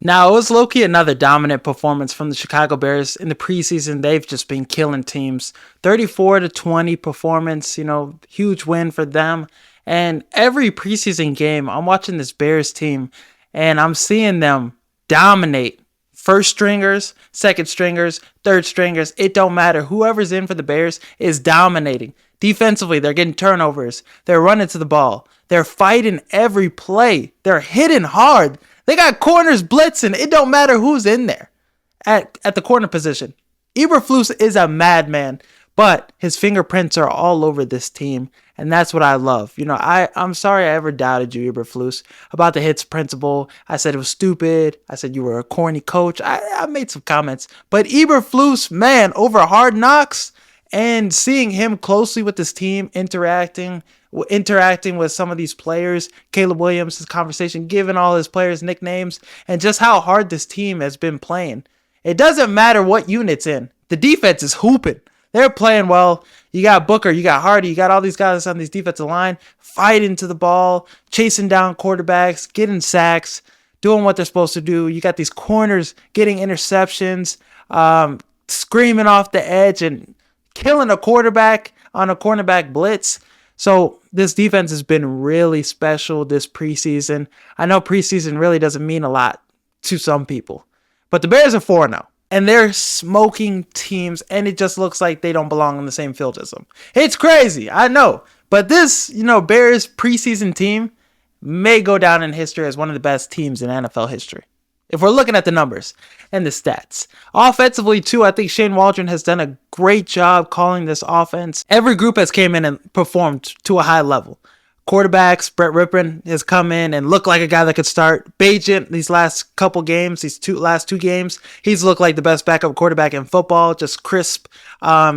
Now, it was low-key another dominant performance from the Chicago Bears in the preseason. They've just been killing teams. 34-20 performance, huge win for them. And every preseason game, I'm watching this Bears team, and I'm seeing them dominate. First stringers, second stringers, third stringers, it don't matter. Whoever's in for the Bears is dominating. Defensively, they're getting turnovers. They're running to the ball. They're fighting every play. They're hitting hard. They got corners blitzing. It don't matter who's in there at the corner position. Eberflus is a madman, but his fingerprints are all over this team, and that's what I love. I'm sorry I ever doubted you, Eberflus, about the hits principle. I said it was stupid. I said you were a corny coach. I made some comments, but Eberflus, man, over Hard Knocks and seeing him closely with this team, interacting with some of these players, Caleb Williams, his conversation, giving all his players nicknames, and just how hard this team has been playing. It doesn't matter what unit's in. The defense is hooping. They're playing well. You got Booker, you got Hardy, you got all these guys on these defensive line fighting to the ball, chasing down quarterbacks, getting sacks, doing what they're supposed to do. You got these corners getting interceptions, screaming off the edge and killing a quarterback on a cornerback blitz. So this defense has been really special this preseason. I know preseason really doesn't mean a lot to some people, but the Bears are 4-0 and they're smoking teams, and it just looks like they don't belong on the same field as them. It's crazy, I know, but this, Bears preseason team may go down in history as one of the best teams in NFL history, if we're looking at the numbers and the stats. Offensively, too, I think Shane Waldron has done a great job calling this offense. Every group has came in and performed to a high level. Quarterbacks, Brett Rippon has come in and looked like a guy that could start. Bagent, these last couple games, last two games, he's looked like the best backup quarterback in football, just crisp,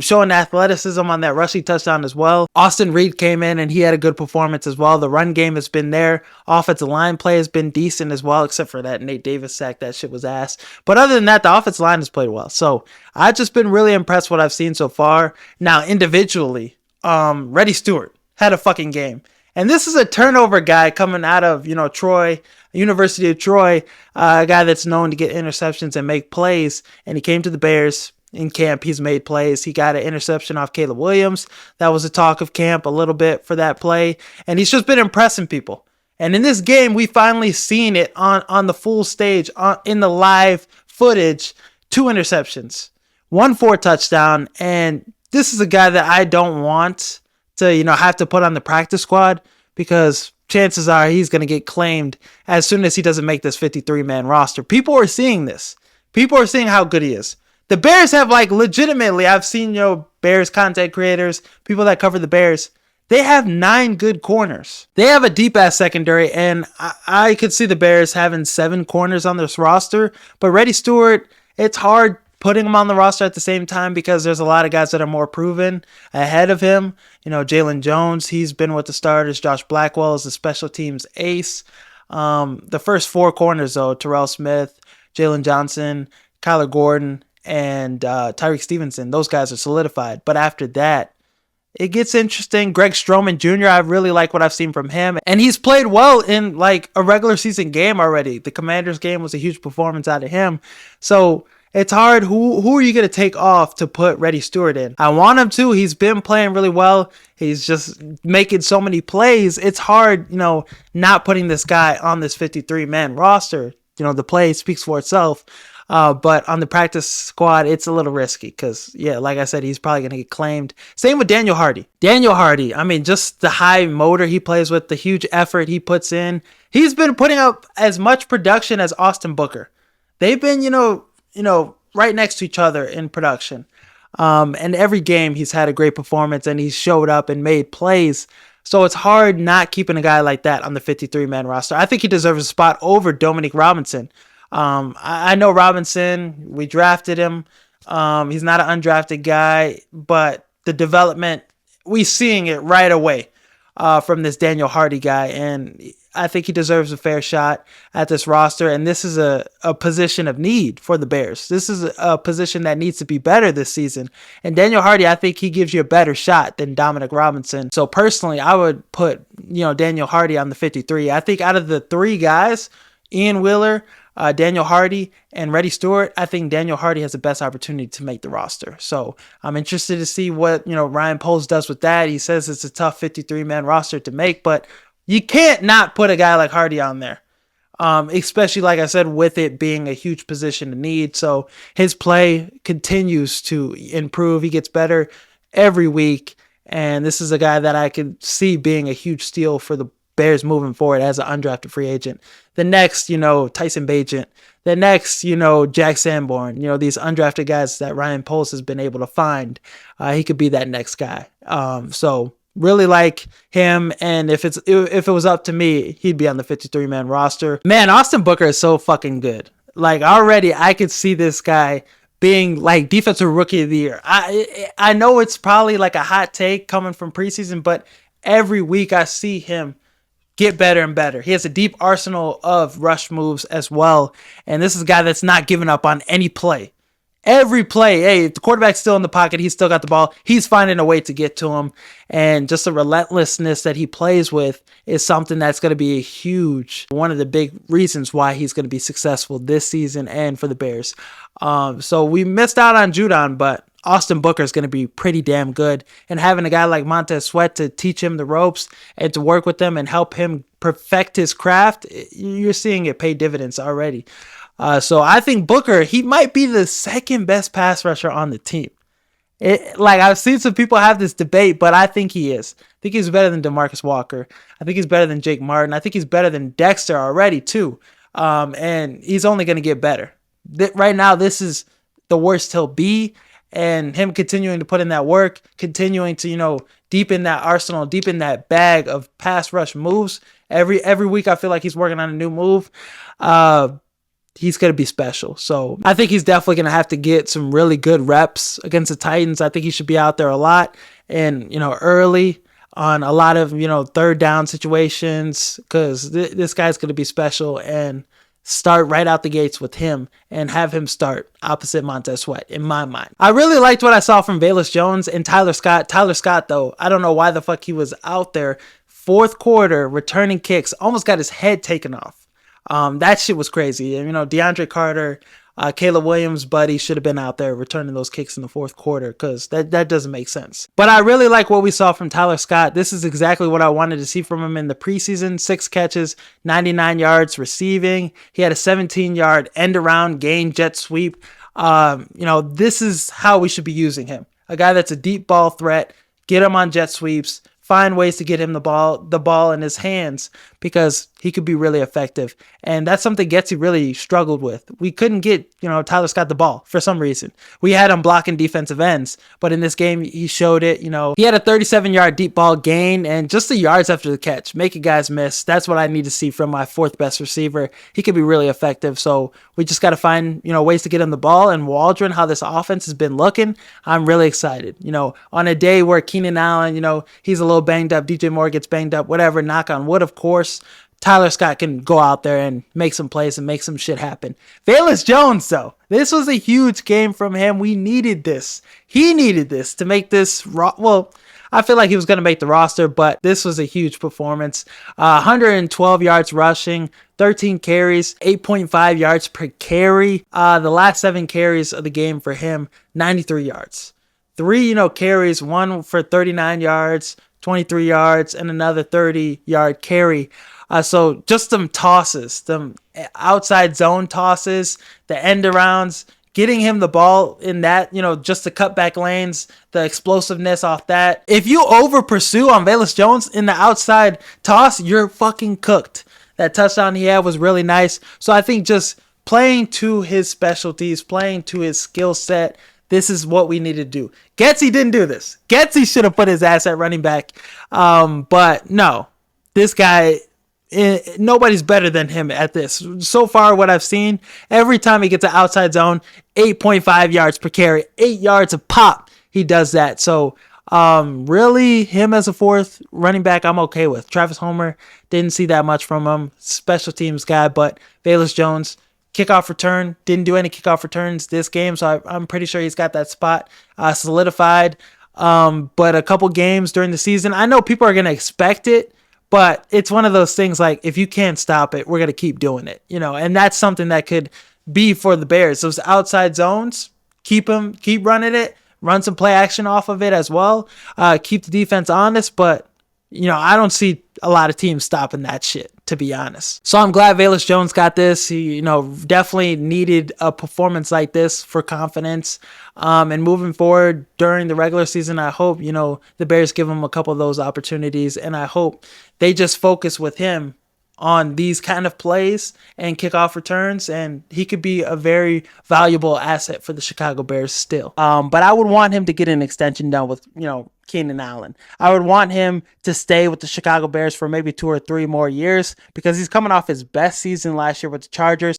showing athleticism on that rushing touchdown as well. Austin Reed came in and he had a good performance as well. The run game has been there. Offensive line play has been decent as well, except for that Nate Davis sack. That shit was ass. But other than that, the offensive line has played well. So I've just been really impressed with what I've seen so far. Now, individually, Reddy Stewart had a fucking game. And this is a turnover guy coming out of, Troy, University of Troy, a guy that's known to get interceptions and make plays. And he came to the Bears in camp. He's made plays. He got an interception off Caleb Williams. That was a talk of camp a little bit for that play. And he's just been impressing people. And in this game, we finally seen it on the full stage, in the live footage. 2 interceptions, 1 for a touchdown. And this is a guy that I don't want to, have to put on the practice squad, because chances are he's going to get claimed as soon as he doesn't make this 53-man roster. People are seeing this. People are seeing how good he is. The Bears have, legitimately, I've seen, Bears content creators, people that cover the Bears, they have 9 good corners. They have a deep-ass secondary, and I could see the Bears having 7 corners on this roster, but Reddy Stewart, it's hard putting him on the roster at the same time because there's a lot of guys that are more proven ahead of him. Jalen Jones, he's been with the starters. Josh Blackwell is the special teams ace. The first 4 corners, though, Terrell Smith, Jalen Johnson, Kyler Gordon, and Tyreek Stevenson, those guys are solidified. But after that, it gets interesting. Greg Stroman Jr., I really like what I've seen from him. And he's played well in, a regular season game already. The Commanders game was a huge performance out of him. So it's hard. Who are you going to take off to put Reddy Stewart in? I want him to. He's been playing really well. He's just making so many plays. It's hard, not putting this guy on this 53-man roster. The play speaks for itself. But on the practice squad, it's a little risky because, like I said, he's probably going to get claimed. Same with Daniel Hardy. Just the high motor he plays with, the huge effort he puts in. He's been putting up as much production as Austin Booker. They've been, right next to each other in production. And every game he's had a great performance and he's showed up and made plays. So it's hard not keeping a guy like that on the 53-man roster. I think he deserves a spot over Dominique Robinson. I know Robinson, we drafted him. He's not an undrafted guy, but the development, we seeing it right away from this Daniel Hardy guy. And I think he deserves a fair shot at this roster. And this is a position of need for the Bears. This is a position that needs to be better this season. And Daniel Hardy, I think he gives you a better shot than Dominic Robinson. So personally, I would put, Daniel Hardy on the 53. I think out of the 3 guys, Ian Wheeler, Daniel Hardy and Reddy Stewart, I think Daniel Hardy has the best opportunity to make the roster. So I'm interested to see what, Ryan Poles does with that. He says it's a tough 53-man roster to make, but you can't not put a guy like Hardy on there. Especially, like I said, with it being a huge position to need. So his play continues to improve. He gets better every week. And this is a guy that I could see being a huge steal for the Bears moving forward as an undrafted free agent. The next, Tyson Bagent. The next, Jack Sanborn. These undrafted guys that Ryan Poles has been able to find. He could be that next guy. So really like him, and if it was up to me, he'd be on the 53-man roster. Man, Austin Booker is so fucking good. Like, already I could see this guy being like defensive rookie of the year. I know it's probably like a hot take coming from preseason, but every week I see him get better and better. He has a deep arsenal of rush moves as well, and this is a guy that's not giving up on any play. Every play, hey, if the quarterback's still in the pocket, he's still got the ball, he's finding a way to get to him. And just the relentlessness that he plays with is something that's going to be one of the big reasons why he's going to be successful this season and for the Bears. So we missed out on Judon, but Austin Booker is going to be pretty damn good. And having a guy like Montez Sweat to teach him the ropes and to work with him and help him perfect his craft, you're seeing it pay dividends already. So I think Booker, he might be the second best pass rusher on the team. I've seen some people have this debate, but I think he is. I think he's better than DeMarcus Walker. I think he's better than Jake Martin. I think he's better than Dexter already too. And he's only going to get better. Right now, this is the worst he'll be. And him continuing to put in that work, continuing to, deepen that arsenal, deepen that bag of pass rush moves. Every week I feel like he's working on a new move. He's going to be special. So I think he's definitely going to have to get some really good reps against the Titans. I think he should be out there a lot and, early on a lot of, third down situations, because this guy's going to be special, and start right out the gates with him and have him start opposite Montez Sweat in my mind. I really liked what I saw from Velus Jones and Tyler Scott. Tyler Scott, though, I don't know why the fuck he was out there. Fourth quarter, returning kicks, almost got his head taken off. That shit was crazy. DeAndre Carter, Caleb Williams' buddy should have been out there returning those kicks in the fourth quarter, because that doesn't make sense. But I really like what we saw from Tyler Scott. This is exactly what I wanted to see from him in the preseason. 6 catches, 99 yards receiving. He had a 17-yard end-around gain jet sweep. This is how we should be using him. A guy that's a deep ball threat. Get him on jet sweeps. Find ways to get him the ball in his hands, because he could be really effective. And that's something Getsy really struggled with. We couldn't get, Tyler Scott the ball for some reason. We had him blocking defensive ends, but in this game, he showed it. He had a 37-yard deep ball gain and just the yards after the catch, making guys miss. That's what I need to see from my fourth best receiver. He could be really effective. So we just got to find, ways to get him the ball. And Waldron, how this offense has been looking, I'm really excited. On a day where Keenan Allen, he's a little banged up, DJ Moore gets banged up, whatever, knock on wood, of course, Tyler Scott can go out there and make some plays and make some shit happen. Velus Jones, though, this was a huge game from him. We needed this. He needed this to make this I feel like he was going to make the roster, but this was a huge performance. 112 yards rushing, 13 carries, 8.5 yards per carry. The last 7 carries of the game for him, 93 yards. 3, carries, 1 for 39 yards, 23 yards, and another 30-yard carry. So just some tosses, some outside zone tosses, the end arounds, getting him the ball in that, just the cutback lanes, the explosiveness off that. If you over pursue on Velus Jones in the outside toss, you're fucking cooked. That touchdown he had was really nice. So I think just playing to his specialties, playing to his skill set, this is what we need to do. Getsy didn't do this. Getsy should have put his ass at running back. But no, this guy, nobody's better than him at this. So far, what I've seen, every time he gets an outside zone, 8.5 yards per carry, 8 yards a pop, he does that. So really, him as a fourth running back, I'm okay with. Travis Homer, didn't see that much from him. Special teams guy, but Velus Jones, kickoff return, didn't do any kickoff returns this game, so I'm pretty sure he's got that spot solidified. But a couple games during the season, I know people are going to expect it, But it's one of those things like, if you can't stop it, we're going to keep doing it, and that's something that could be for the Bears. Those outside zones, keep running it, run some play action off of it as well. Keep the defense honest, but I don't see a lot of teams stopping that shit, to be honest. So I'm glad Velus Jones got this. He, definitely needed a performance like this for confidence. And moving forward during the regular season, I hope, the Bears give him a couple of those opportunities. And I hope they just focus with him on these kind of plays and kickoff returns, and he could be a very valuable asset for the Chicago Bears still. But I would want him to get an extension done with, Keenan Allen. I would want him to stay with the Chicago Bears for maybe 2 or 3 more years, because he's coming off his best season last year with the Chargers.